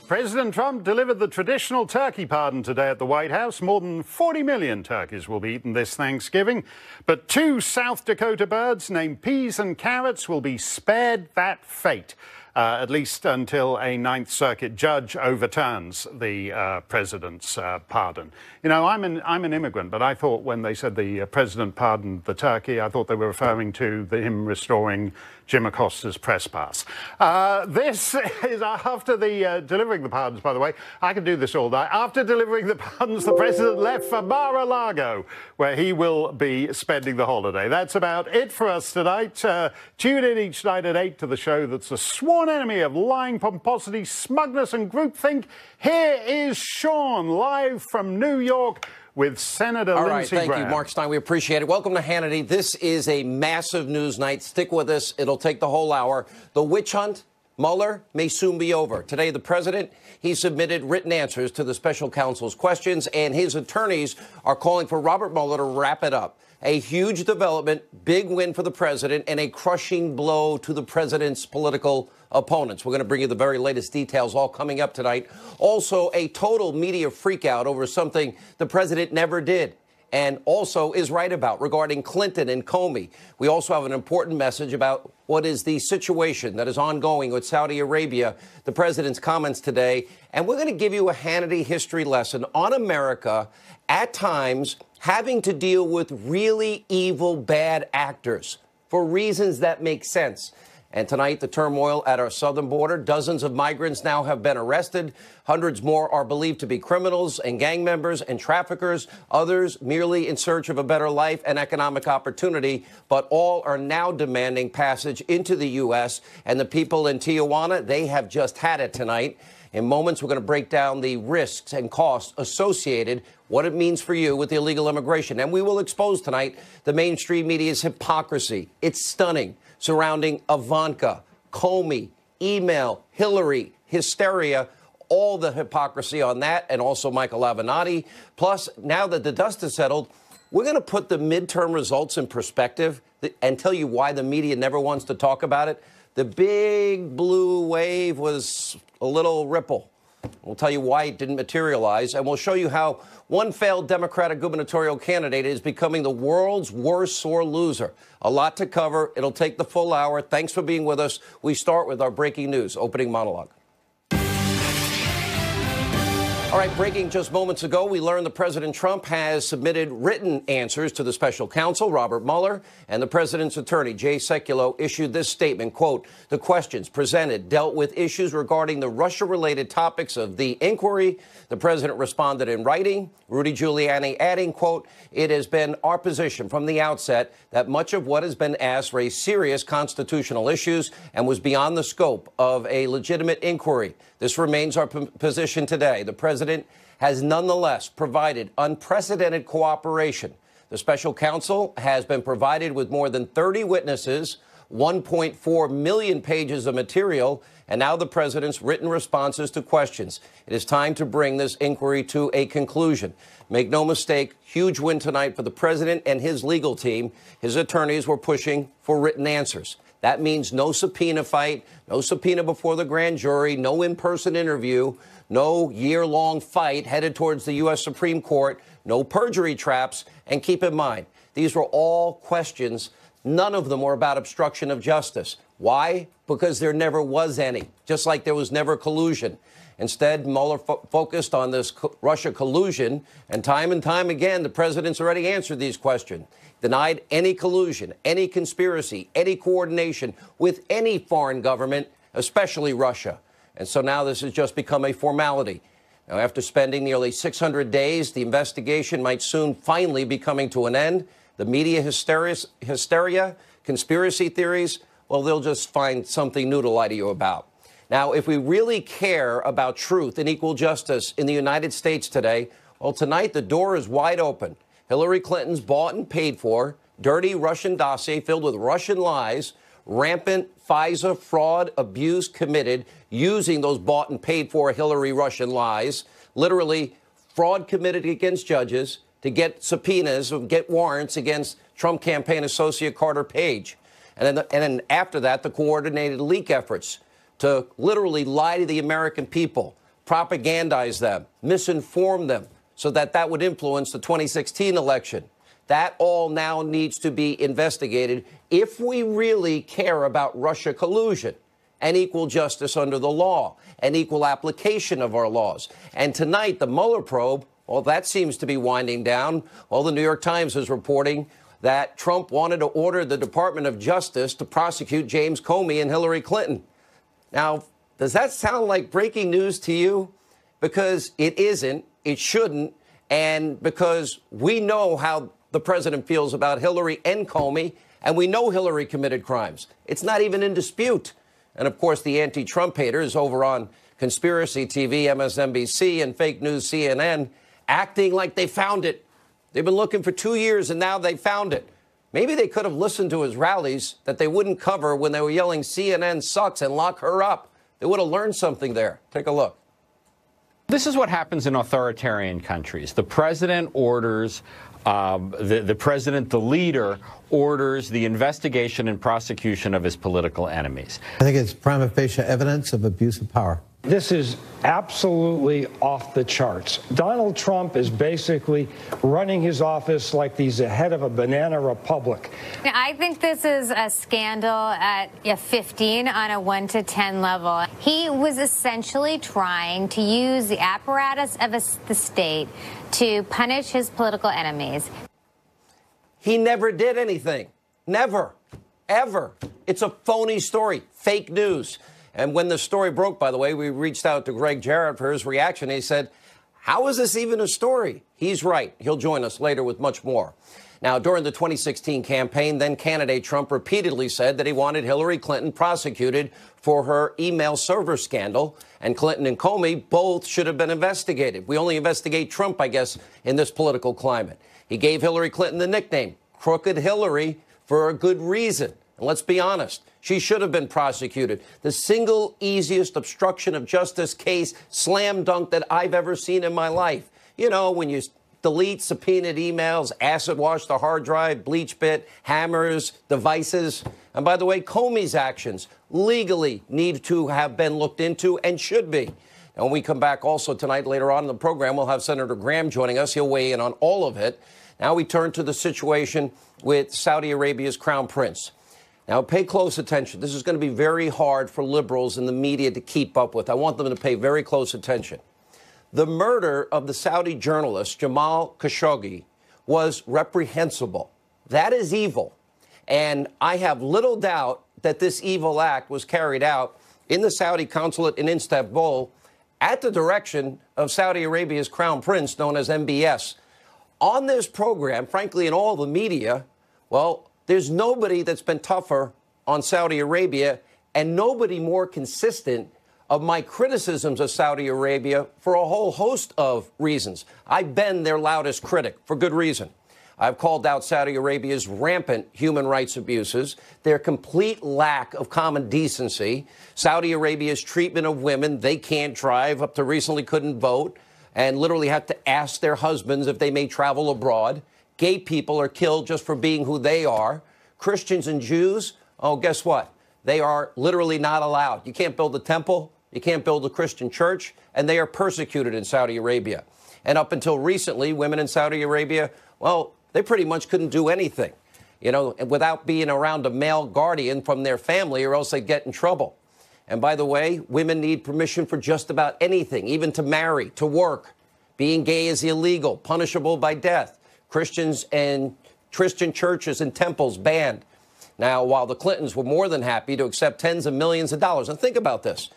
President Trump delivered the traditional turkey pardon today at the White House. More than 40 million turkeys will be eaten this Thanksgiving. But 2 South Dakota birds named Peas and Carrots will be spared that fate, at least until a Ninth Circuit judge overturns the president's pardon. You know, I'm an immigrant, but I thought when they said the president pardoned the turkey, I thought they were referring to him restoring Jim Acosta's press pass. This is after the delivering the pardons, by the way. I could do this all day. After delivering the pardons, the president left for Mar-a-Lago, where he will be spending the holiday. That's about it for us tonight. Tune in each night at 8 to the show that's a sworn enemy of lying, pomposity, smugness and groupthink. Here is Sean, live from New York, with Senator Lindsey Graham. Thank you, Mark Stein. We appreciate it. Welcome to Hannity. This is a massive news night. Stick with us. It'll take the whole hour. The witch hunt, Mueller, may soon be over. Today, the president, he submitted written answers to the special counsel's questions, and his attorneys are calling for Robert Mueller to wrap it up. A huge development, big win for the president, and a crushing blow to the president's political opponents. We're going to bring you the very latest details, all coming up tonight. Also, a total media freakout over something the president never did and also is right about regarding Clinton and Comey. We also have an important message about what is the situation that is ongoing with Saudi Arabia, the president's comments today. And we're going to give you a Hannity history lesson on America at times having to deal with really evil, bad actors for reasons that make sense. And tonight, the turmoil at our southern border. Dozens of migrants now have been arrested. Hundreds more are believed to be criminals and gang members and traffickers. Others merely in search of a better life and economic opportunity. But all are now demanding passage into the U.S. And the people in Tijuana, they have just had it tonight. In moments, we're going to break down the risks and costs associated, what it means for you with illegal immigration. And we will expose tonight the mainstream media's hypocrisy. It's stunning. Surrounding Ivanka, Comey, email, Hillary, hysteria, all the hypocrisy on that, and also Michael Avenatti. Plus, now that the dust has settled, we're going to put the midterm results in perspective and tell you why the media never wants to talk about it. The big blue wave was a little ripple. We'll tell you why it didn't materialize, and we'll show you how one failed Democratic gubernatorial candidate is becoming the world's worst sore loser. A lot to cover. It'll take the full hour. Thanks for being with us. We start with our breaking news, opening monologue. All right, breaking just moments ago, we learned that President Trump has submitted written answers to the special counsel, Robert Mueller, and the president's attorney, Jay Sekulow, issued this statement, quote, the questions presented dealt with issues regarding the Russia-related topics of the inquiry. The president responded in writing, Rudy Giuliani adding, quote, it has been our position from the outset that much of what has been asked raised serious constitutional issues and was beyond the scope of a legitimate inquiry. This remains our position today. The president has nonetheless provided unprecedented cooperation. The special counsel has been provided with more than 30 witnesses, 1.4 million pages of material, and now the president's written responses to questions. It is time to bring this inquiry to a conclusion. Make no mistake, huge win tonight for the president and his legal team. His attorneys were pushing for written answers. That means no subpoena fight, no subpoena before the grand jury, no in-person interview, no year-long fight headed towards the U.S. Supreme Court, no perjury traps. And keep in mind, these were all questions. None of them were about obstruction of justice. Why? Because there never was any, just like there was never collusion. Instead, Mueller focused on this Russia collusion, and time again, the president's already answered these questions. Denied any collusion, any conspiracy, any coordination with any foreign government, especially Russia. And so now this has just become a formality. Now, after spending nearly 600 days, the investigation might soon finally be coming to an end. The media hysteria, conspiracy theories, well, they'll just find something new to lie to you about. Now, if we really care about truth and equal justice in the United States today, well, tonight the door is wide open. Hillary Clinton's bought and paid for, dirty Russian dossier filled with Russian lies, rampant FISA fraud, abuse committed using those bought and paid for Hillary Russian lies, literally fraud committed against judges to get subpoenas or get warrants against Trump campaign associate Carter Page. And then after that, the coordinated leak efforts to literally lie to the American people, propagandize them, misinform them, so that would influence the 2016 election. That all now needs to be investigated if we really care about Russia collusion and equal justice under the law and equal application of our laws. And tonight, the Mueller probe, well, that seems to be winding down. Well, the New York Times is reporting that Trump wanted to order the Department of Justice to prosecute James Comey and Hillary Clinton. Now, does that sound like breaking news to you? Because it isn't, it shouldn't, and because we know how the president feels about Hillary and Comey, and we know Hillary committed crimes. It's not even in dispute. And, of course, the anti-Trump haters over on Conspiracy TV, MSNBC, and fake news CNN acting like they found it. They've been looking for 2 years, and now they found it. Maybe they could have listened to his rallies that they wouldn't cover when they were yelling CNN sucks and lock her up. They would have learned something there. Take a look. This is what happens in authoritarian countries. The president orders, the leader orders the investigation and prosecution of his political enemies. I think it's prima facie evidence of abuse of power. This is absolutely off the charts. Donald Trump is basically running his office like he's the head of a banana republic. I think this is a scandal at a 15 on a 1 to 10 level. He was essentially trying to use the apparatus of the state to punish his political enemies. He never did anything. Never. Ever. It's a phony story. Fake news. And when the story broke, by the way, we reached out to Greg Jarrett for his reaction. He said, how is this even a story? He's right. He'll join us later with much more. Now, during the 2016 campaign, then candidate Trump repeatedly said that he wanted Hillary Clinton prosecuted for her email server scandal. And Clinton and Comey both should have been investigated. We only investigate Trump, I guess, in this political climate. He gave Hillary Clinton the nickname Crooked Hillary for a good reason. And let's be honest, she should have been prosecuted. The single easiest obstruction of justice case, slam dunk, that I've ever seen in my life. You know, when you delete subpoenaed emails, acid wash the hard drive, bleach bit, hammers, devices. And by the way, Comey's actions legally need to have been looked into and should be. And when we come back also tonight, later on in the program, we'll have Senator Graham joining us. He'll weigh in on all of it. Now we turn to the situation with Saudi Arabia's Crown Prince. Now, pay close attention. This is going to be very hard for liberals in the media to keep up with. I want them to pay very close attention. The murder of the Saudi journalist Jamal Khashoggi was reprehensible. That is evil. And I have little doubt that this evil act was carried out in the Saudi consulate in Istanbul at the direction of Saudi Arabia's Crown Prince, known as MBS. On this program, frankly, in all the media, well, there's nobody that's been tougher on Saudi Arabia and nobody more consistent of my criticisms of Saudi Arabia for a whole host of reasons. I've been their loudest critic for good reason. I've called out Saudi Arabia's rampant human rights abuses, their complete lack of common decency, Saudi Arabia's treatment of women. They can't drive, up to recently couldn't vote, and literally have to ask their husbands if they may travel abroad. Gay people are killed just for being who they are. Christians and Jews, oh, guess what? They are literally not allowed. You can't build a temple. You can't build a Christian church. And they are persecuted in Saudi Arabia. And up until recently, women in Saudi Arabia, well, they pretty much couldn't do anything, you know, without being around a male guardian from their family, or else they'd get in trouble. And by the way, women need permission for just about anything, even to marry, to work. Being gay is illegal, punishable by death. Christians and Christian churches and temples banned. Now, while the Clintons were more than happy to accept tens of millions of dollars, and think about this,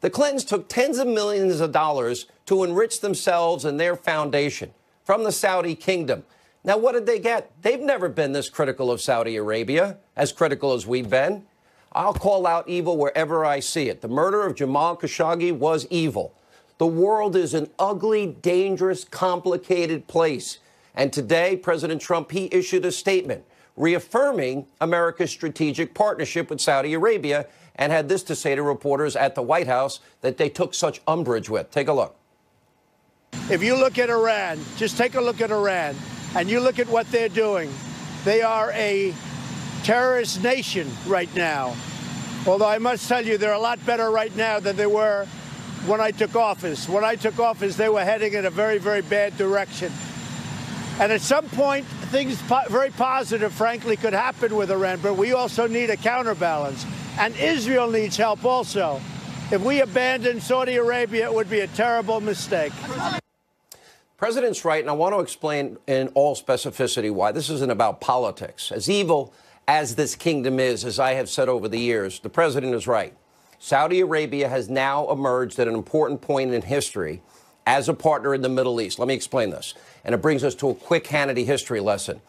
the Clintons took tens of millions of dollars to enrich themselves and their foundation from the Saudi kingdom. Now, what did they get? They've never been this critical of Saudi Arabia, as critical as we've been. I'll call out evil wherever I see it. The murder of Jamal Khashoggi was evil. The world is an ugly, dangerous, complicated place. And today, President Trump, he issued a statement reaffirming America's strategic partnership with Saudi Arabia and had this to say to reporters at the White House that they took such umbrage with. Take a look. If you look at Iran, just take a look at Iran, and you look at what they're doing. They are a terrorist nation right now. Although I must tell you, they're a lot better right now than they were when I took office. When I took office, they were heading in a very, very bad direction. And at some point, things very positive, frankly, could happen with Iran, but we also need a counterbalance. And Israel needs help also. If we abandon Saudi Arabia, it would be a terrible mistake. President's right, and I want to explain in all specificity why this isn't about politics. As evil as this kingdom is, as I have said over the years, the president is right. Saudi Arabia has now emerged at an important point in history as a partner in the Middle East. Let me explain this. And it brings us to a quick Hannity history lesson.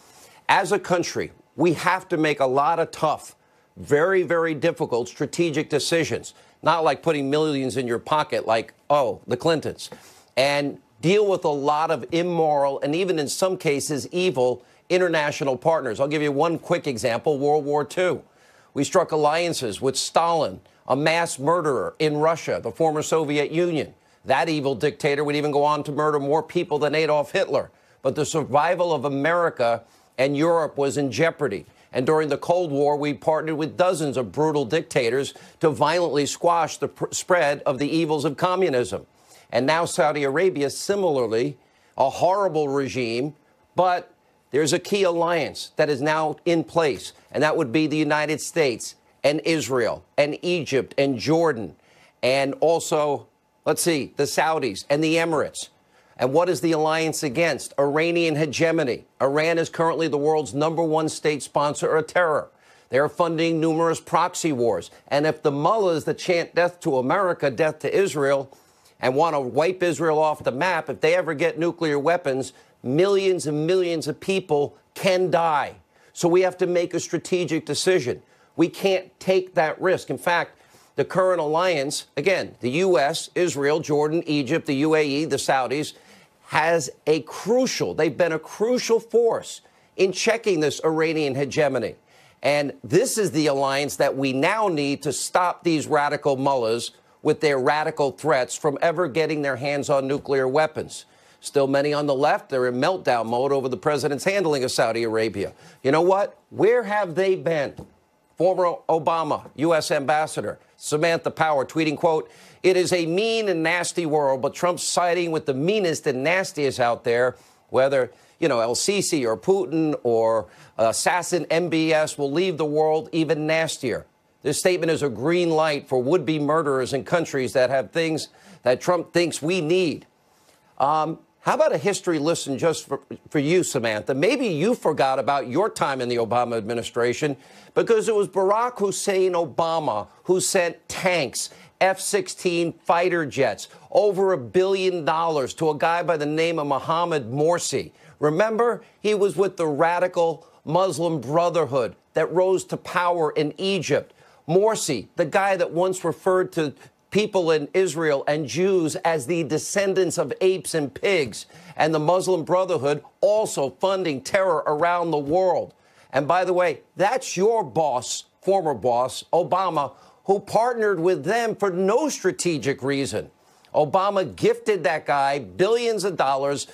As a country, we have to make a lot of tough, very, very difficult strategic decisions, not like putting millions in your pocket like, oh, the Clintons, and deal with a lot of immoral and even in some cases evil international partners. I'll give you one quick example, World War II. We struck alliances with Stalin, a mass murderer in Russia, the former Soviet Union. That evil dictator would even go on to murder more people than Adolf Hitler. But the survival of America and Europe was in jeopardy. And during the Cold War, we partnered with dozens of brutal dictators to violently squash the spread of the evils of communism. And now Saudi Arabia, similarly, a horrible regime, but there's a key alliance that is now in place, and that would be the United States and Israel and Egypt and Jordan and also, let's see, the Saudis and the Emirates. And what is the alliance against? Iranian hegemony. Iran is currently the world's #1 state sponsor of terror. They're funding numerous proxy wars. And if the mullahs that chant death to America, death to Israel, and want to wipe Israel off the map, if they ever get nuclear weapons, millions and millions of people can die. So we have to make a strategic decision. We can't take that risk. In fact, the current alliance, again, the U.S., Israel, Jordan, Egypt, the UAE, the Saudis, they've been a crucial force in checking this Iranian hegemony. And this is the alliance that we now need to stop these radical mullahs with their radical threats from ever getting their hands on nuclear weapons. Still many on the left, they're in meltdown mode over the president's handling of Saudi Arabia. You know what? Where have they been? Former Obama, U.S. ambassador, Samantha Power, tweeting, quote, "It is a mean and nasty world, but Trump's siding with the meanest and nastiest out there, whether, El-Sisi or Putin or assassin MBS will leave the world even nastier." This statement is a green light for would-be murderers in countries that have things that Trump thinks we need. How about a history lesson just for you, Samantha? Maybe you forgot about your time in the Obama administration because it was Barack Hussein Obama who sent tanks, F-16 fighter jets, over $1 billion to a guy by the name of Mohammed Morsi. Remember, he was with the radical Muslim Brotherhood that rose to power in Egypt. Morsi, the guy that once referred to people in Israel and Jews as the descendants of apes and pigs, and the Muslim Brotherhood also funding terror around the world. And by the way, that's your boss, former boss, Obama, who partnered with them for no strategic reason. Obama gifted that guy billions of dollars,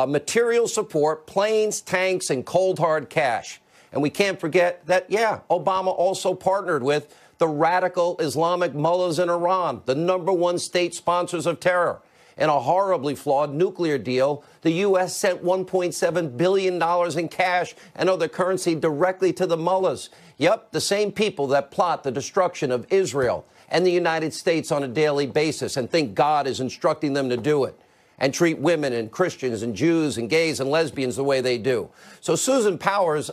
material support, planes, tanks, and cold hard cash. And we can't forget that, Obama also partnered with the radical Islamic mullahs in Iran, the #1 state sponsors of terror. In a horribly flawed nuclear deal, the U.S. sent $1.7 billion in cash and other currency directly to the mullahs. Yep, the same people that plot the destruction of Israel and the United States on a daily basis and think God is instructing them to do it, and treat women and Christians and Jews and gays and lesbians the way they do. So, Susan Powers,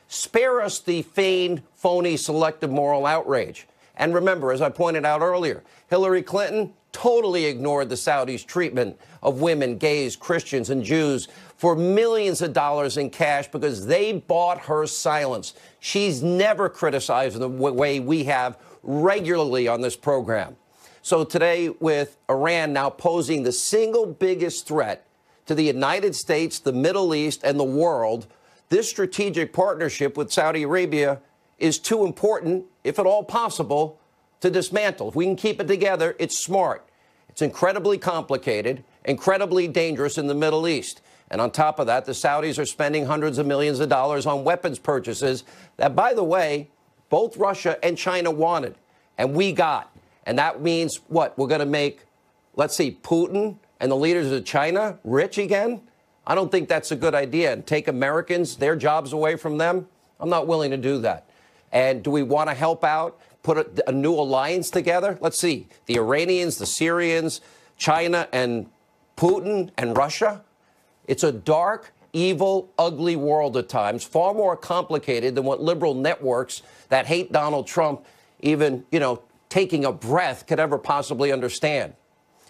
spare us the feigned, phony, selective moral outrage. And remember, as I pointed out earlier, Hillary Clinton totally ignored the Saudis' treatment of women, gays, Christians, and Jews for millions of dollars in cash because they bought her silence. She's never criticized the way we have regularly on this program. So today, with Iran now posing the single biggest threat to the United States, the Middle East, and the world, this strategic partnership with Saudi Arabia is too important, if at all possible, to dismantle. If we can keep it together, it's smart. It's incredibly complicated, incredibly dangerous in the Middle East. And on top of that, the Saudis are spending hundreds of millions of dollars on weapons purchases that, by the way, both Russia and China wanted, and we got. And that means what? We're going to make let's see, Putin and the leaders of China rich again? I don't think that's a good idea. And take Americans, their jobs away from them? I'm not willing to do that. And do we want to help out, put a new alliance together? Let's see, the Iranians, the Syrians, China and Putin and Russia? It's a dark, evil, ugly world at times, far more complicated than what liberal networks that hate Donald Trump even, taking a breath could ever possibly understand.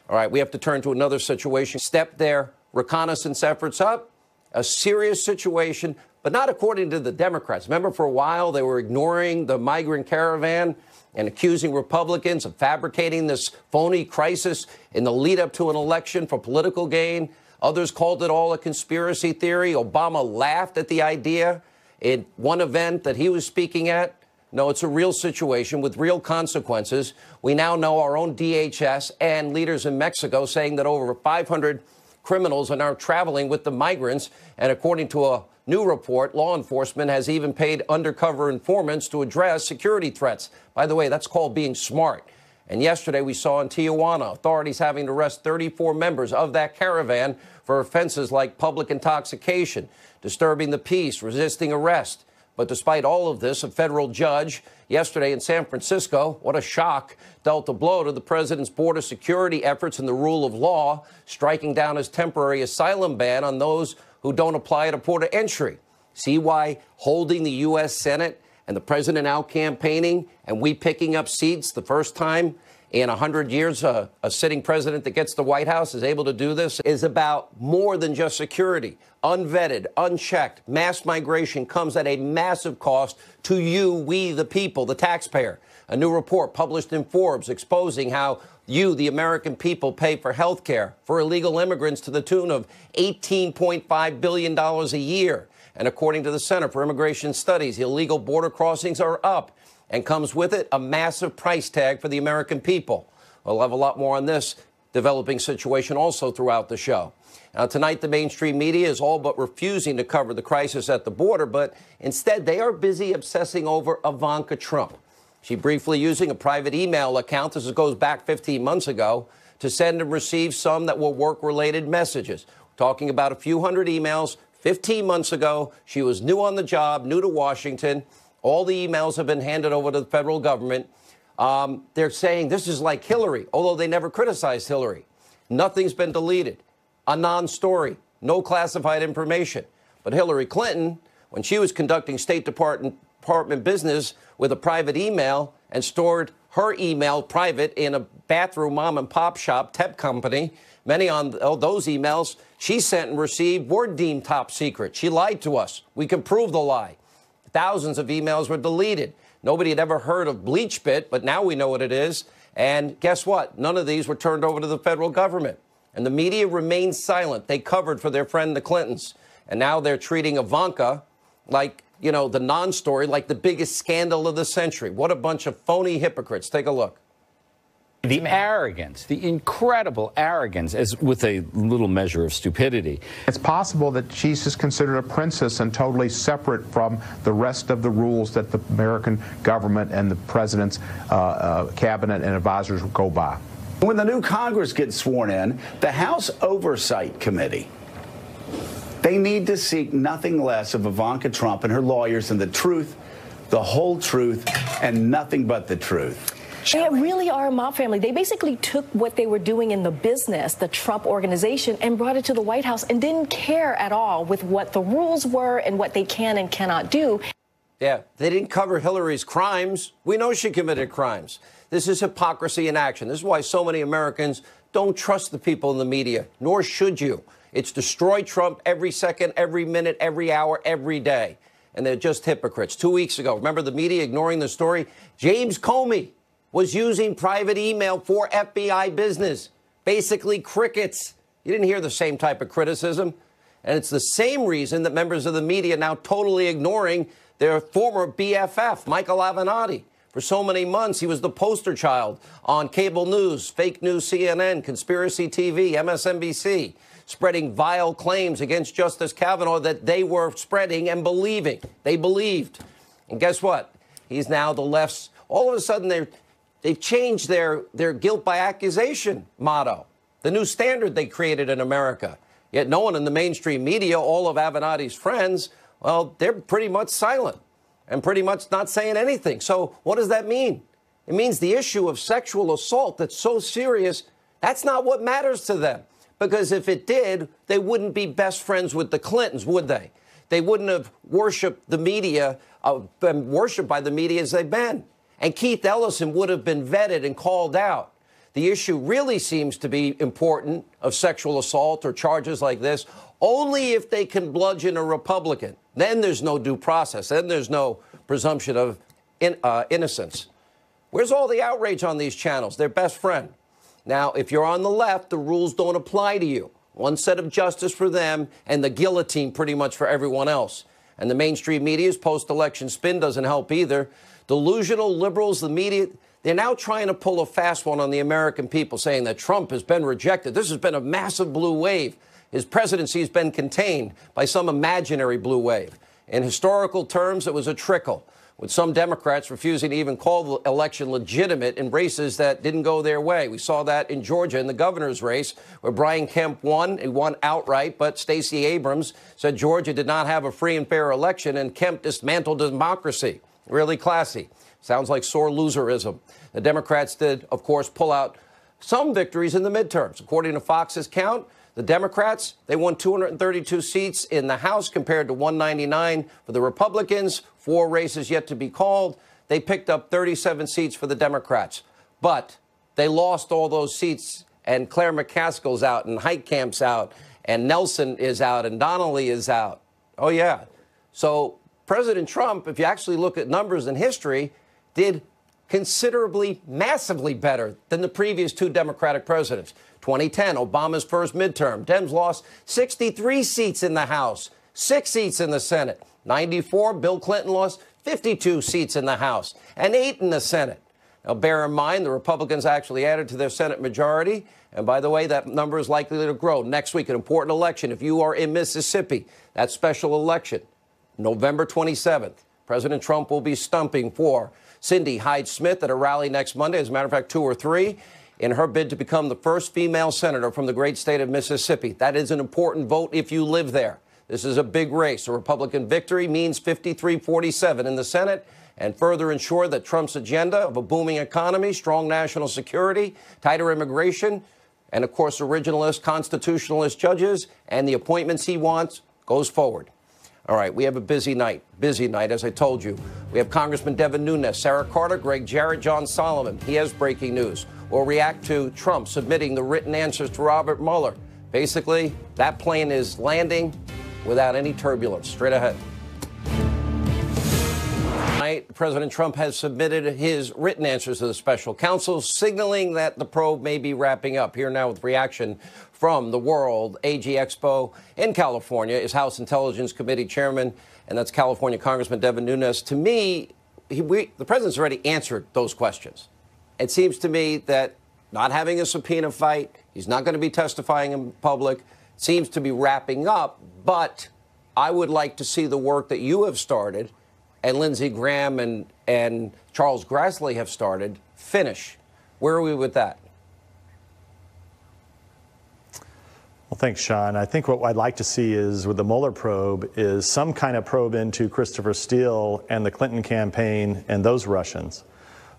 All right, we have to turn to another situation. Step their reconnaissance efforts up, a serious situation, but not according to the Democrats. Remember, for a while, they were ignoring the migrant caravan and accusing Republicans of fabricating this phony crisis in the lead up to an election for political gain. Others called it all a conspiracy theory. Obama laughed at the idea in one event that he was speaking at. No, it's a real situation with real consequences. We now know our own DHS and leaders in Mexico saying that over 500 criminals are now traveling with the migrants. And according to a new report, law enforcement has even paid undercover informants to address security threats. By the way, that's called being smart. And yesterday we saw in Tijuana authorities having to arrest 34 members of that caravan for offenses like public intoxication, disturbing the peace, resisting arrest. But despite all of this, a federal judge yesterday in San Francisco, what a shock, dealt a blow to the president's border security efforts and the rule of law, striking down his temporary asylum ban on those who don't apply at a port of entry. See why holding the U.S. Senate and the president out campaigning and we picking up seats the first time in 100 years, a sitting president that gets the White House is able to do this is about more than just security. Unvetted, unchecked, mass migration comes at a massive cost to you, we, the people, the taxpayer. A new report published in Forbes exposing how you, the American people, pay for health care for illegal immigrants to the tune of $18.5 billion a year. And according to the Center for Immigration Studies, illegal border crossings are up, and comes with it a massive price tag for the American people. We'll have a lot more on this developing situation also throughout the show. Now, tonight, the mainstream media is all but refusing to cover the crisis at the border, but instead they are busy obsessing over Ivanka Trump. She briefly using a private email account, this goes back 15 months ago, to send and receive some that were work-related messages. Talking about a few hundred emails 15 months ago. She was new on the job, new to Washington. All the emails have been handed over to the federal government. They're saying this is like Hillary, although they never criticized Hillary. Nothing's been deleted. A non-story. No classified information. But Hillary Clinton, when she was conducting State Department business with a private email and stored her email private in a bathroom mom and pop shop tech company, many on those emails she sent and received were deemed top secret. She lied to us. We can prove the lie. Thousands of emails were deleted. Nobody had ever heard of BleachBit, but now we know what it is. And guess what? None of these were turned over to the federal government. And the media remained silent. They covered for their friend the Clintons. And now they're treating Ivanka like, the non-story, like the biggest scandal of the century. What a bunch of phony hypocrites. Take a look. The arrogance, the incredible arrogance, as with a little measure of stupidity. It's possible that she's just considered a princess and totally separate from the rest of the rules that the American government and the president's cabinet and advisors go by. When the new Congress gets sworn in, the House Oversight Committee, they need to seek nothing less of Ivanka Trump and her lawyers than the truth, the whole truth, and nothing but the truth. They really are a mob family. They basically took what they were doing in the business, the Trump organization, and brought it to the White House and didn't care at all with what the rules were and what they can and cannot do. Yeah, they didn't cover Hillary's crimes. We know she committed crimes. This is hypocrisy in action. This is why so many Americans don't trust the people in the media, nor should you. It's destroy Trump every second, every minute, every hour, every day. And they're just hypocrites. 2 weeks ago, remember the media ignoring the story? James Comey was using private email for FBI business. Basically crickets. You didn't hear the same type of criticism. And it's the same reason that members of the media now totally ignoring their former BFF, Michael Avenatti. For so many months, he was the poster child on cable news, fake news CNN, conspiracy TV, MSNBC, spreading vile claims against Justice Kavanaugh that they were spreading and believing. They believed. And guess what? He's now the left's. All of a sudden, they've changed their guilt by accusation motto. the new standard they created in America. Yet no one in the mainstream media, all of Avenatti's friends, well, they're pretty much silent and pretty much not saying anything. So what does that mean? It means the issue of sexual assault that's so serious, that's not what matters to them. Because if it did, they wouldn't be best friends with the Clintons, would they? They wouldn't have worshipped the media, been worshipped by the media as they've been. And Keith Ellison would have been vetted and called out. The issue really seems to be important of sexual assault or charges like this only if they can bludgeon a Republican. Then there's no due process. Then there's no presumption of innocence. Where's all the outrage on these channels? Their best friend. Now, if you're on the left, the rules don't apply to you. One set of justice for them and the guillotine pretty much for everyone else. And the mainstream media's post-election spin doesn't help either. Delusional liberals, the media, they're now trying to pull a fast one on the American people, saying that Trump has been rejected. This has been a massive blue wave. His presidency has been contained by some imaginary blue wave. In historical terms, it was a trickle, with some Democrats refusing to even call the election legitimate in races that didn't go their way. We saw that in Georgia in the governor's race, where Brian Kemp won. He won outright, but Stacey Abrams said Georgia did not have a free and fair election, and Kemp dismantled democracy. Really classy. Sounds like sore loserism. The Democrats did, of course, pull out some victories in the midterms. According to Fox's count, the Democrats, they won 232 seats in the House compared to 199 for the Republicans. 4 races yet to be called. They picked up 37 seats for the Democrats. But they lost all those seats, and Claire McCaskill's out, and Heitkamp's out, and Nelson is out, and Donnelly is out. Oh, yeah. So President Trump, if you actually look at numbers in history, did considerably, massively better than the previous 2 Democratic presidents. 2010, Obama's first midterm. Dems lost 63 seats in the House, 6 seats in the Senate. 94, Bill Clinton lost 52 seats in the House and 8 in the Senate. Now, bear in mind, the Republicans actually added to their Senate majority. And by the way, that number is likely to grow. Next week, an important election. If you are in Mississippi, that special election, November 27th, President Trump will be stumping for Cindy Hyde-Smith at a rally next Monday. As a matter of fact, 2 or 3, in her bid to become the first female senator from the great state of Mississippi. That is an important vote if you live there. This is a big race. A Republican victory means 53-47 in the Senate and further ensure that Trump's agenda of a booming economy, strong national security, tighter immigration, and, of course, originalist, constitutionalist judges and the appointments he wants goes forward. All right, we have a busy night, as I told you. We have Congressman Devin Nunes, Sarah Carter, Greg Jarrett, John Solomon. He has breaking news. We'll react to Trump submitting the written answers to Robert Mueller. Basically, that plane is landing without any turbulence. Straight ahead. Tonight, President Trump has submitted his written answers to the special counsel, signaling that the probe may be wrapping up. Here now with reaction from the World AG Expo in California is House Intelligence Committee Chairman, and that's California Congressman Devin Nunes. To me, the president's already answered those questions. It seems to me that not having a subpoena fight, he's not going to be testifying in public, seems to be wrapping up. But I would like to see the work that you have started and Lindsey Graham and Charles Grassley have started finish. Where are we with that? Well, thanks, Sean. I think what I'd like to see is with the Mueller probe is some kind of probe into Christopher Steele and the Clinton campaign and those Russians.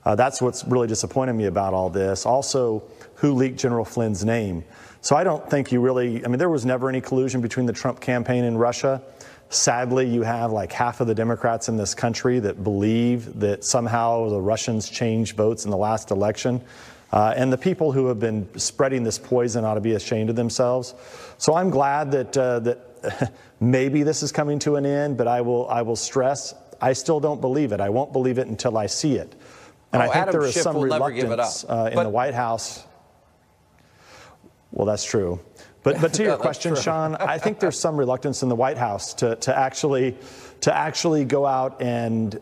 That's what's really disappointed me about all this. Also, who leaked General Flynn's name. So I don't think you really, I mean, there was never any collusion between the Trump campaign and Russia. Sadly, you have like half of the Democrats in this country that believe that somehow the Russians changed votes in the last election. And the people who have been spreading this poison ought to be ashamed of themselves. So I'm glad that maybe this is coming to an end, but I will stress, I still don't believe it. I won't believe it until I see it. And I think Adam there is Schiff some will never give it reluctance up. in the White House. Well, that's true. But to your question, Sean, I think there's some reluctance in the White House to actually go out and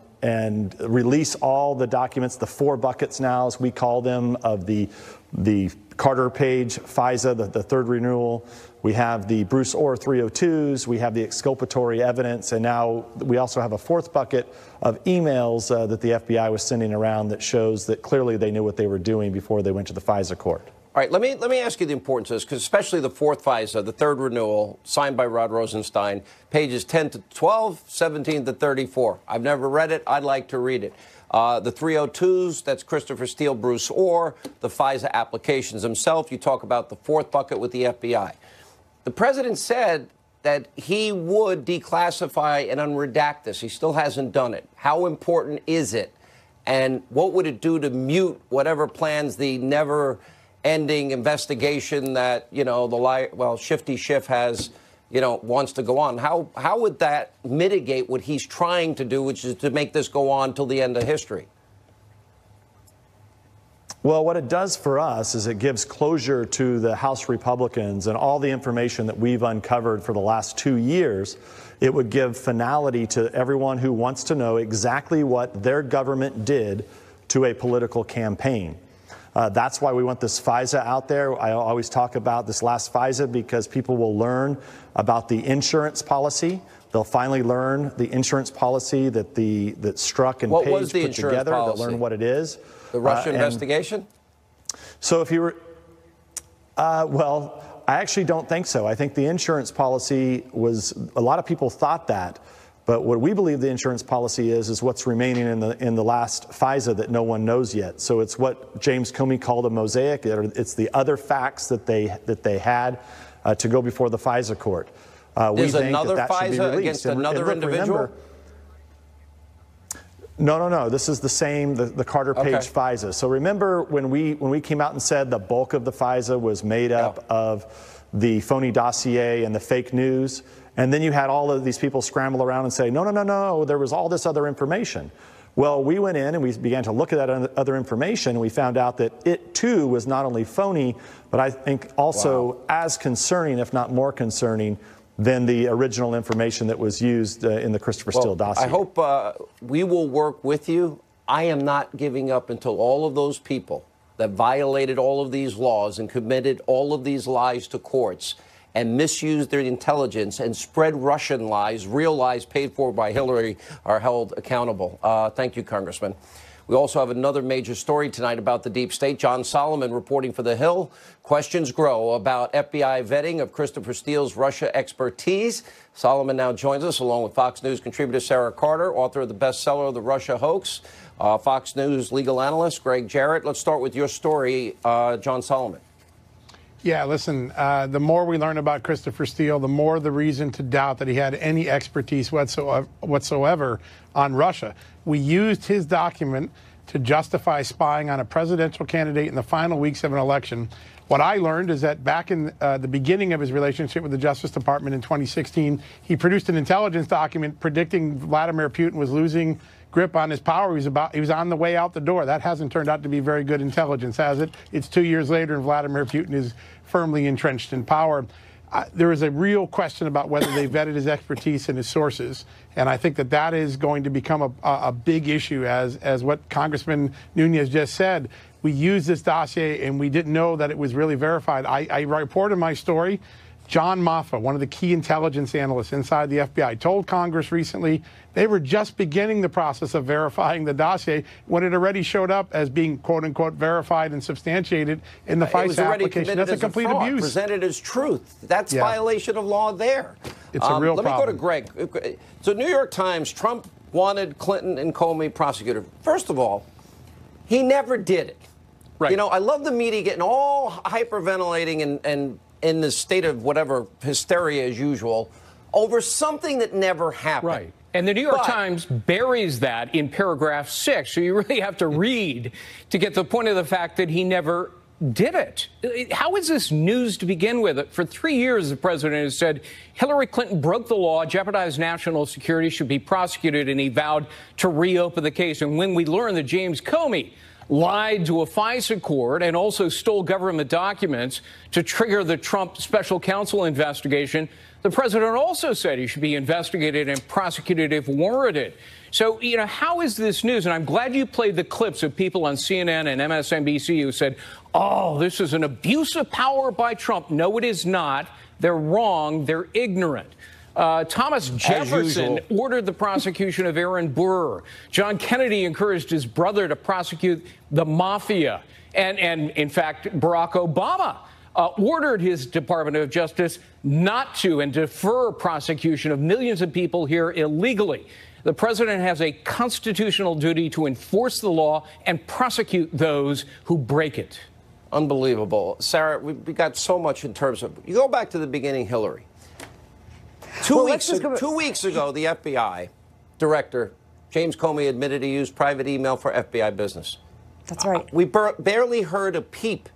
release all the documents, the 4 buckets now, as we call them, of the Carter Page FISA, the third renewal. We have the Bruce Orr 302s. We have the exculpatory evidence. And now we also have a 4th bucket of emails that the FBI was sending around that shows that clearly they knew what they were doing before they went to the FISA court. All right, let me ask you the importance of this, because especially the fourth FISA, the third renewal, signed by Rod Rosenstein, pages 10 to 12, 17 to 34. I've never read it. I'd like to read it. The 302s, that's Christopher Steele, Bruce Orr, the FISA applications themselves. You talk about the fourth bucket with the FBI. The president said that he would declassify and unredact this. He still hasn't done it. How important is it? And what would it do to mute whatever plans the never-ending investigation that, you know, Shifty Schiff has, you know, wants to go on? How would that mitigate what he's trying to do, which is to make this go on till the end of history? Well, what it does for us is it gives closure to the House Republicans and all the information that we've uncovered for the last 2 years. It would give finality to everyone who wants to know exactly what their government did to a political campaign. That's why we want this FISA out there. I always talk about this last FISA because people will learn about the insurance policy. They'll finally learn the insurance policy that Strzok and Page put together. They'll learn what it is. The Russia investigation? So if you were, well, I actually don't think so. I think the insurance policy was, a lot of people thought that, but what we believe the insurance policy is what's remaining in the last FISA that no one knows yet. So it's what James Comey called a mosaic. It's the other facts that they had to go before the FISA court. There's another FISA against another individual? No. This is the same, the Carter Page FISA. So remember when we came out and said the bulk of the FISA was made up of the phony dossier and the fake news, and then you had all of these people scramble around and say, no, there was all this other information. Well, we went in and we began to look at that other information, and we found out that it too was not only phony, but I think also as concerning, if not more concerning, than the original information that was used in the Christopher Steele dossier. I hope we will work with you. I am not giving up until all of those people that violated all of these laws and committed all of these lies to courts and misused their intelligence and spread Russian lies, real lies paid for by Hillary, are held accountable. Thank you, Congressman. We also have another major story tonight about the deep state. John Solomon reporting for The Hill. Questions grow about FBI vetting of Christopher Steele's Russia expertise. Solomon now joins us along with Fox News contributor Sarah Carter, author of the bestseller The Russia Hoax, Fox News legal analyst Greg Jarrett. Let's start with your story, John Solomon. Yeah, listen, the more we learn about Christopher Steele, the more the reason to doubt that he had any expertise whatsoever on Russia. We used his document to justify spying on a presidential candidate in the final weeks of an election. What I learned is that back in the beginning of his relationship with the Justice Department in 2016, he produced an intelligence document predicting Vladimir Putin was losing grip on his power. He was on the way out the door. That hasn't turned out to be very good intelligence, has it? It's 2 years later, and Vladimir Putin is firmly entrenched in power. There is a real question about whether they vetted his expertise and his sources, and I think that is going to become a big issue, as what Congressman Nunes just said. We used this dossier, and we didn't know that it was really verified. I reported my story. John Moffa, one of the key intelligence analysts inside the FBI, told Congress recently they were just beginning the process of verifying the dossier when it already showed up as being, quote unquote, verified and substantiated in the FISA application. That's a complete abuse. Presented as truth. That's violation of law there. It's a real problem. Let me go to Greg. So New York Times, Trump wanted Clinton and Comey prosecuted. First of all, he never did it. Right. You know, I love the media getting all hyperventilating and in the state of whatever hysteria as usual over something that never happened. Right. And the New York Times buries that in paragraph 6. So you really have to read to get to the point of the fact that he never did it. How is this news to begin with? For 3 years, the president has said Hillary Clinton broke the law, jeopardized national security, should be prosecuted, and he vowed to reopen the case. And when we learned that James Comey lied to a FISA court and also stole government documents to trigger the Trump special counsel investigation, the president also said he should be investigated and prosecuted if warranted. So, you know, how is this news? And I'm glad you played the clips of people on CNN and MSNBC who said, oh, this is an abuse of power by Trump. No, it is not. They're wrong. They're ignorant. Thomas Jefferson ordered the prosecution of Aaron Burr. John Kennedy encouraged his brother to prosecute the mafia. And in fact, Barack Obama ordered his Department of Justice not to and defer prosecution of millions of people here illegally. The president has a constitutional duty to enforce the law and prosecute those who break it. Unbelievable. Sarah, we got so much in terms of, you go back to the beginning, Hillary. Two weeks ago, the FBI director, James Comey, admitted he used private email for FBI business. That's right. We barely heard a peep.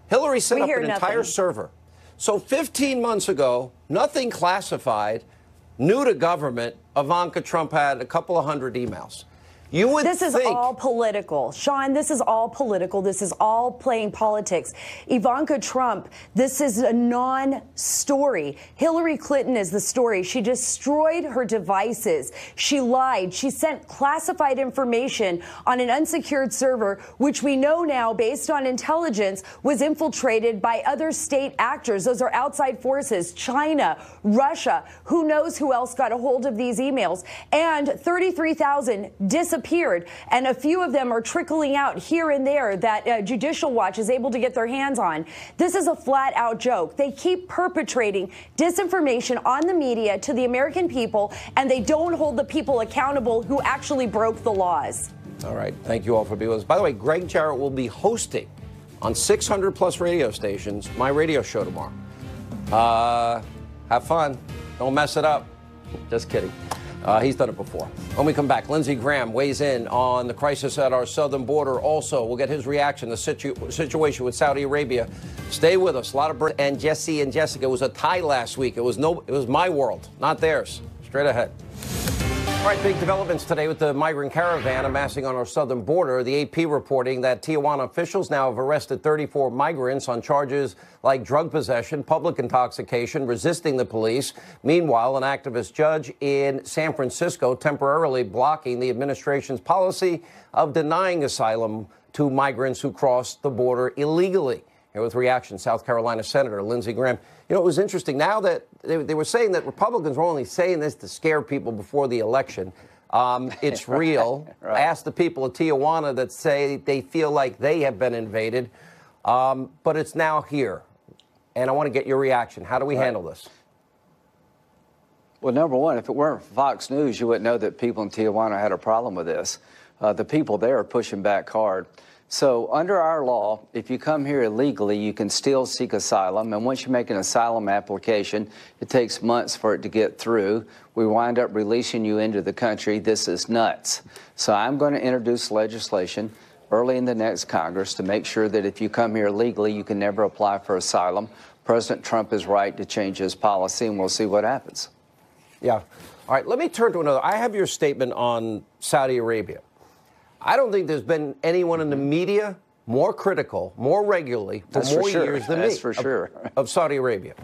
Hillary set up an entire server. So 15 months ago, nothing classified, new to government, Ivanka Trump had a couple of hundred emails. You would This is all political. Sean, this is all political. This is all playing politics. Ivanka Trump, this is a non-story. Hillary Clinton is the story. She destroyed her devices. She lied. She sent classified information on an unsecured server, which we know now, based on intelligence, was infiltrated by other state actors. Those are outside forces, China, Russia. Who knows who else got a hold of these emails? And 33,000 disappeared. And a few of them are trickling out here and there that Judicial Watch is able to get their hands on. This is a flat out joke. They keep perpetrating disinformation on the media to the American people, and they don't hold the people accountable who actually broke the laws. All right. Thank you all for being with us. By the way, Greg Jarrett will be hosting on 600 plus radio stations my radio show tomorrow. Have fun. Don't mess it up. Just kidding. He's done it before. When we come back, Lindsey Graham weighs in on the crisis at our southern border. Also, we'll get his reaction to the situation with Saudi Arabia. Stay with us. A lot of and Jesse and Jessica. It was a tie last week. It was my world, not theirs. Straight ahead. All right, big developments today with the migrant caravan amassing on our southern border. The AP reporting that Tijuana officials now have arrested 34 migrants on charges like drug possession, public intoxication, resisting the police. Meanwhile, an activist judge in San Francisco temporarily blocking the administration's policy of denying asylum to migrants who cross the border illegally. Here with reaction, South Carolina Senator Lindsey Graham. You know, it was interesting. Now that they were saying that Republicans were only saying this to scare people before the election. It's real. Right. Ask the people of Tijuana that say they feel like they have been invaded. But it's now here. And I want to get your reaction. How do we handle this? Well, number one, if it weren't for Fox News, you wouldn't know that people in Tijuana had a problem with this. The people there are pushing back hard. So under our law, if you come here illegally, you can still seek asylum. And once you make an asylum application, it takes months for it to get through. We wind up releasing you into the country. This is nuts. So I'm going to introduce legislation early in the next Congress to make sure that if you come here illegally, you can never apply for asylum. President Trump is right to change his policy, and we'll see what happens. Yeah. All right, let me turn to another. I have your statement on Saudi Arabia. I don't think there's been anyone in the media more critical, more regularly, for more years than me. That's for sure. Of Saudi Arabia.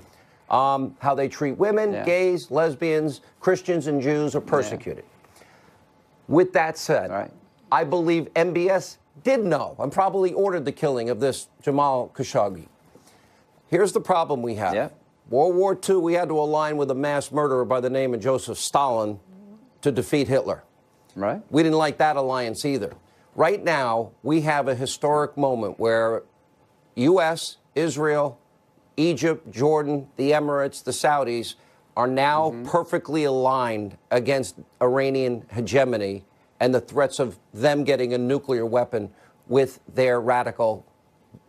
How they treat women, gays, lesbians, Christians, and Jews are persecuted. With that said, I believe MBS did know and probably ordered the killing of this Jamal Khashoggi. Here's the problem we have. World War II, we had to align with a mass murderer by the name of Joseph Stalin to defeat Hitler. Right. We didn't like that alliance either. Right now, we have a historic moment where U.S., Israel, Egypt, Jordan, the Emirates, the Saudis are now perfectly aligned against Iranian hegemony and the threats of them getting a nuclear weapon with their radical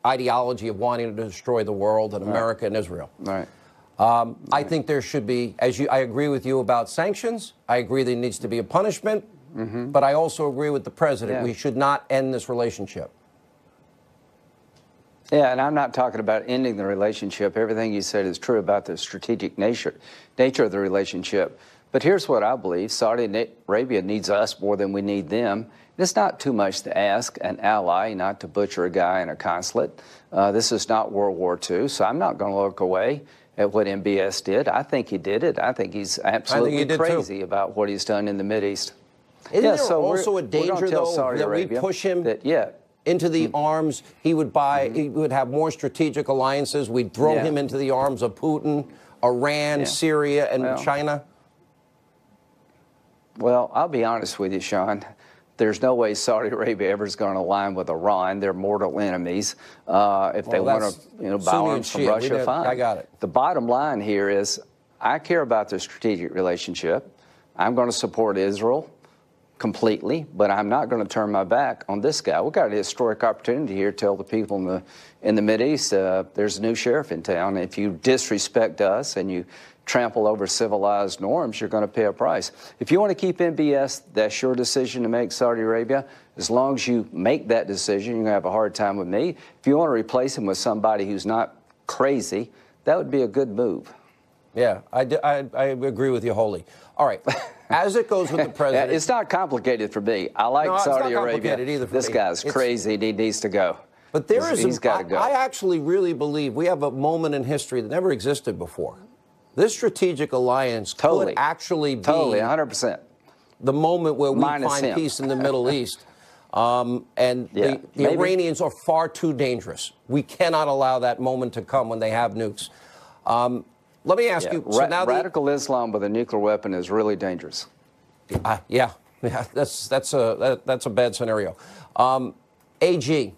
ideology of wanting to destroy the world and America and Israel. Right. I think there should be, I agree with you about sanctions. I agree there needs to be a punishment. But I also agree with the president. We should not end this relationship. Yeah, and I'm not talking about ending the relationship. Everything you said is true about the strategic nature of the relationship. But here's what I believe. Saudi Arabia needs us more than we need them. It's not too much to ask an ally not to butcher a guy in a consulate. This is not World War II, so I'm not going to look away at what MBS did. I think he did it. I think he's absolutely crazy about what he's done in the Mideast. Isn't there also a danger, though, that we push him into the arms? He would he would have more strategic alliances. We'd throw him into the arms of Putin Iran, Syria, and China? Well, I'll be honest with you, Sean. There's no way Saudi Arabia ever is going to align with Iran. They're mortal enemies. If they want to buy arms from Russia, fine. I got it. The bottom line here is I care about the strategic relationship. I'm going to support Israel completely, but I'm not going to turn my back on this guy. We've got a historic opportunity here to tell the people in the Mideast there's a new sheriff in town. If you disrespect us and you trample over civilized norms, you're going to pay a price. If you want to keep MBS, that's your decision to make, Saudi Arabia. As long as you make that decision, you're going to have a hard time with me. If you want to replace him with somebody who's not crazy, that would be a good move. Yeah, I agree with you wholly. All right, as it goes with the president. It's not complicated for me. I like Saudi Arabia. This guy's crazy and he needs to go. But he's got to go. I actually really believe we have a moment in history that never existed before. This strategic alliance could actually be 100%. the moment where we find peace in the Middle East. The Iranians are far too dangerous. We cannot allow that moment to come when they have nukes. Let me ask you. So now radical Islam with a nuclear weapon is really dangerous. That's a bad scenario. AG,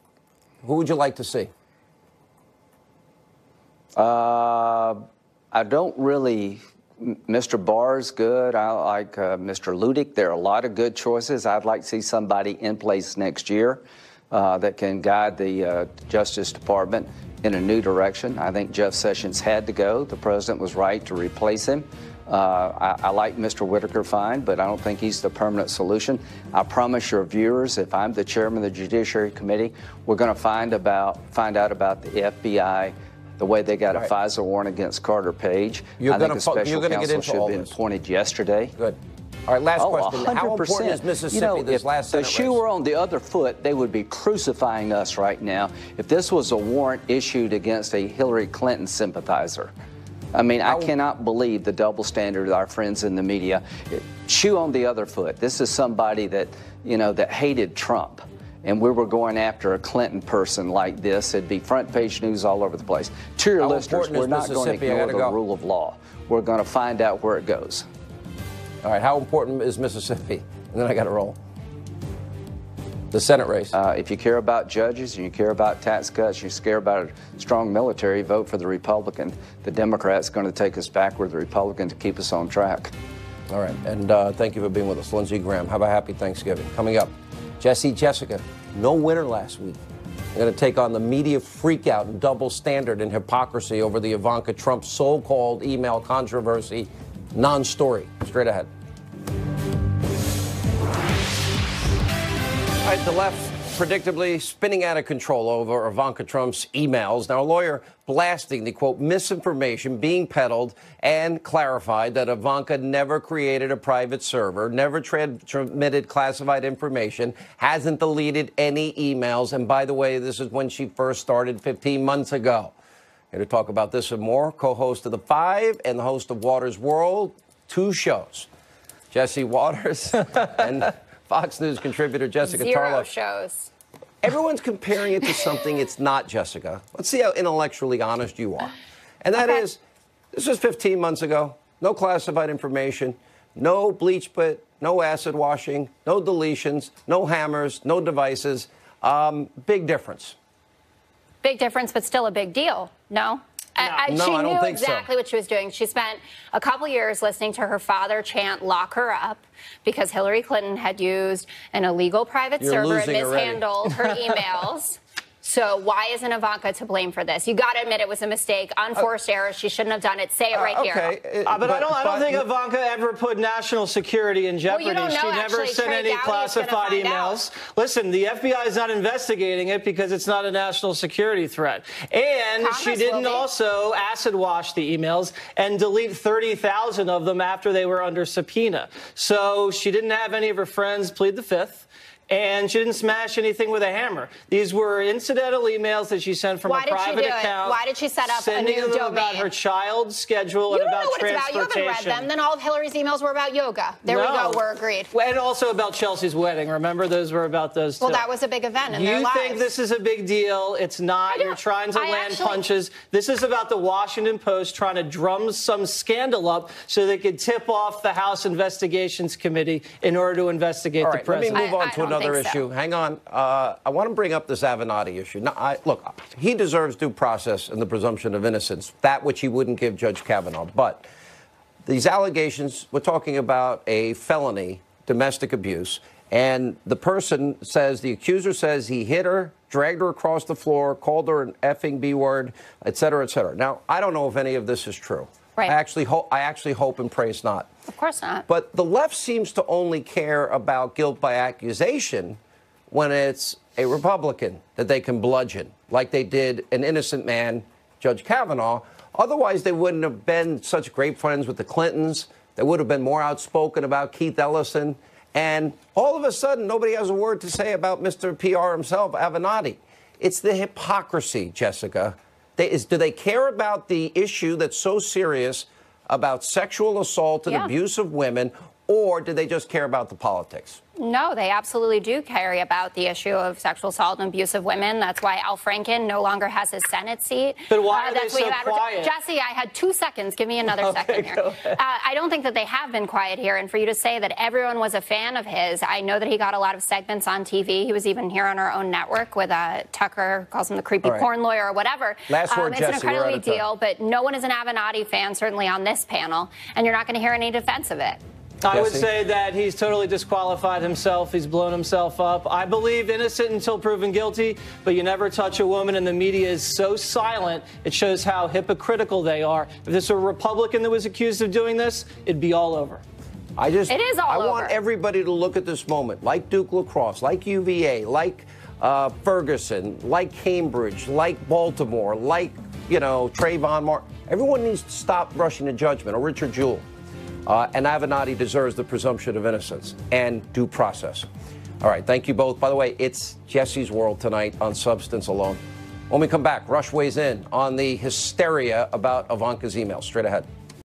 who would you like to see? I don't really. Mr. Barr's good. I like Mr. Ludick. There are a lot of good choices. I'd like to see somebody in place next year that can guide the Justice Department in a new direction. I think Jeff Sessions had to go. The president was right to replace him. I like Mr. Whitaker fine, but I don't think he's the permanent solution. I promise your viewers, if I'm the chairman of the Judiciary Committee, we're going to find out about the FBI, the way they got a FISA warrant against Carter Page. I think a special counsel should have been appointed yesterday. Good. All right, last question. 100%. How important is Mississippi this last Senate race? If the shoe were on the other foot, they would be crucifying us right now if this was a warrant issued against a Hillary Clinton sympathizer. I mean, I cannot believe the double standard of our friends in the media. Shoe on the other foot. This is somebody that, that hated Trump. And we were going after a Clinton person like this. It'd be front page news all over the place. To your listeners, we're not going to ignore the rule of law. We're going to find out where it goes. All right, how important is Mississippi? And then I got to roll. The Senate race. If you care about judges and you care about tax cuts, you care about a strong military, vote for the Republican. The Democrat's going to take us backward, the Republican, to keep us on track. All right, and thank you for being with us. Lindsey Graham, have a happy Thanksgiving. Coming up, Jessica, no winner last week. They're going to take on the media freakout and double standard and hypocrisy over the Ivanka Trump so-called email controversy. Non-story. Straight ahead. All right, the left predictably spinning out of control over Ivanka Trump's emails. Now, a lawyer blasting the, quote, misinformation being peddled and clarified that Ivanka never created a private server, never transmitted classified information, hasn't deleted any emails. And by the way, this is when she first started 15 months ago. Here to talk about this and more, co-host of The Five and the host of Waters World, 2 shows. Jesse Waters and Fox News contributor Jessica Tarlow. 0 shows. Everyone's comparing it to something it's not, Jessica. Let's see how intellectually honest you are. And that is, this was 15 months ago. No classified information, no bleach pit, no acid washing, no deletions, no hammers, no devices. Big difference. Big difference, but still a big deal. No? No, she I don't knew think so. exactly what she was doing. She spent a couple years listening to her father chant, "Lock her up," because Hillary Clinton had used an illegal private server and mishandled her emails. So why isn't Ivanka to blame for this? You got to admit it was a mistake, unforced error. She shouldn't have done it. Say it right here. But I don't think Ivanka ever put national security in jeopardy. Well, you don't know, she never sent any classified emails. Listen, the FBI is not investigating it because it's not a national security threat. And she didn't also acid wash the emails and delete 30,000 of them after they were under subpoena. So she didn't have any of her friends plead the fifth. and she didn't smash anything with a hammer. These were incidental emails that she sent from a private account. Why did she set up a new domain? About her child's schedule and about transportation. You haven't read them. Then all of Hillary's emails were about yoga. There we go. We're agreed. And also about Chelsea's wedding. Remember, those were about those two. Well, that was a big event in their lives. You think this is a big deal? It's not. You're trying to land punches. This is about the Washington Post trying to drum some scandal up so they could tip off the House Investigations Committee in order to investigate the president. Let me move on to another issue. Hang on. I want to bring up this Avenatti issue. Now, look, he deserves due process and the presumption of innocence, that which he wouldn't give Judge Kavanaugh. But these allegations, we're talking about a felony, domestic abuse, and the person says, the accuser says he hit her, dragged her across the floor, called her an effing B word, et cetera, et cetera. Now, I don't know if any of this is true. Right. I actually hope and pray it's not. Of course not. But the left seems to only care about guilt by accusation when it's a Republican that they can bludgeon, like they did an innocent man, Judge Kavanaugh. Otherwise, they wouldn't have been such great friends with the Clintons. They would have been more outspoken about Keith Ellison. And all of a sudden, nobody has a word to say about Mr. PR himself, Avenatti. It's the hypocrisy, Jessica. Do they care about the issue that's so serious about sexual assault and abuse of women, or do they just care about the politics? No, they absolutely do care about the issue of sexual assault and abuse of women. That's why Al Franken no longer has his Senate seat. But why are they so quiet? Jesse, I had 2 seconds. Give me another second here. I don't think that they have been quiet here. And for you to say that everyone was a fan of his, I know that he got a lot of segments on TV. He was even here on our own network with Tucker, calls him the creepy porn lawyer or whatever. Last word, Jesse. It's an incredibly big deal, but no one is an Avenatti fan, certainly on this panel, and you're not going to hear any defense of it. I would say that he's totally disqualified himself. He's blown himself up. I believe innocent until proven guilty, but you never touch a woman, and the media is so silent. It shows how hypocritical they are. If this were a Republican that was accused of doing this, it'd be all over. It is all over. I want everybody to look at this moment, like Duke Lacrosse, like UVA, like Ferguson, like Cambridge, like Baltimore, like, Trayvon Martin. Everyone needs to stop rushing to judgment, or Richard Jewell. And Avenatti deserves the presumption of innocence and due process. All right, thank you both. By the way, it's Jesse's World tonight on Substance Alone. When we come back, Rush weighs in on the hysteria about Ivanka's email. Straight ahead.